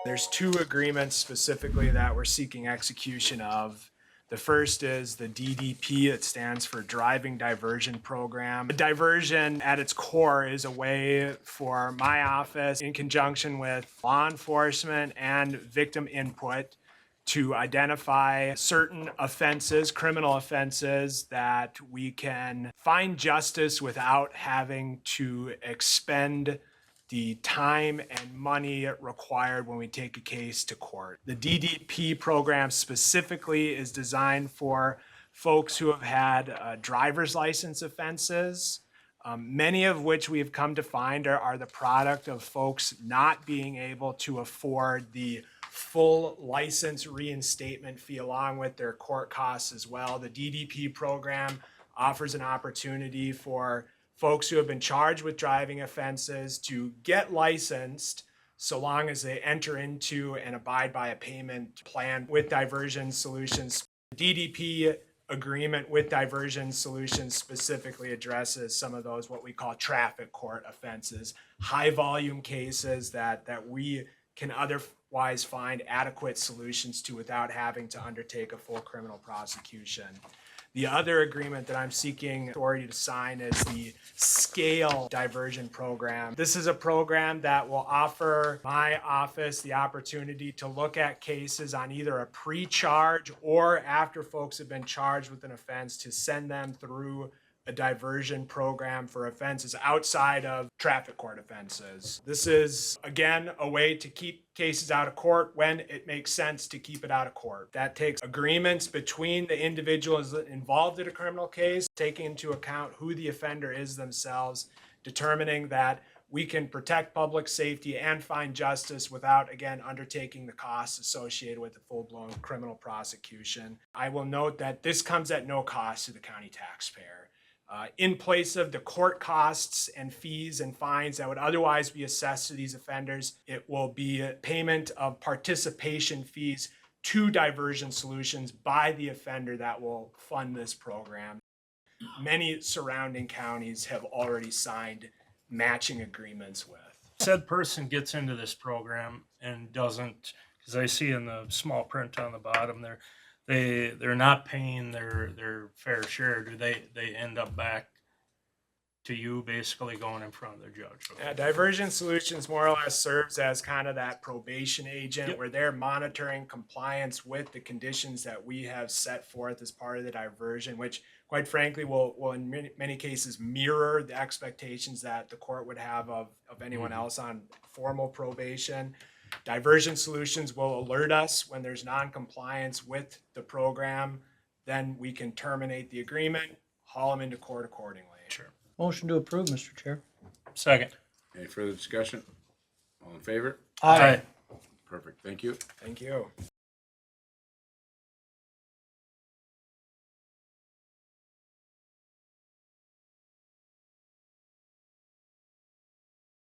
There's two agreements specifically that we're seeking execution of. The first is the DDP. It stands for Driving Diversion Program. A diversion at its core is a way for my office, in conjunction with law enforcement and victim input, to identify certain offenses, criminal offenses, that we can find justice without having to expend the time and money required when we take a case to court. The DDP program specifically is designed for folks who have had driver's license offenses, many of which we've come to find are the product of folks not being able to afford the full license reinstatement fee along with their court costs as well. The DDP program offers an opportunity for folks who have been charged with driving offenses to get licensed so long as they enter into and abide by a payment plan with Diversion Solutions. DDP agreement with Diversion Solutions specifically addresses some of those what we call traffic court offenses, high volume cases that we can otherwise find adequate solutions to without having to undertake a full criminal prosecution. The other agreement that I'm seeking authority to sign is the Scale Diversion Program. This is a program that will offer my office the opportunity to look at cases on either a pre-charge or after folks have been charged with an offense, to send them through a diversion program for offenses outside of traffic court offenses. This is, again, a way to keep cases out of court when it makes sense to keep it out of court. That takes agreements between the individuals involved in a criminal case, taking into account who the offender is themselves, determining that we can protect public safety and find justice without, again, undertaking the costs associated with the full-blown criminal prosecution. I will note that this comes at no cost to the county taxpayer. In place of the court costs and fees and fines that would otherwise be assessed to these offenders, it will be a payment of participation fees to Diversion Solutions by the offender that will fund this program. Many surrounding counties have already signed matching agreements with. Said person gets into this program and doesn't, because I see in the small print on the bottom there, they're not paying their fair share. Do they end up back to you, basically going in front of the judge? Yeah, Diversion Solutions more or less serves as kind of that probation agent. Yep. Where they're monitoring compliance with the conditions that we have set forth as part of the diversion, which quite frankly will in many cases mirror the expectations that the court would have of anyone else on formal probation. Diversion Solutions will alert us when there's non-compliance with the program. Then we can terminate the agreement, haul them into court accordingly. Sure. Motion to approve, Mr. Chair. Second. Any further discussion? All in favor? Aye. Perfect. Thank you. Thank you.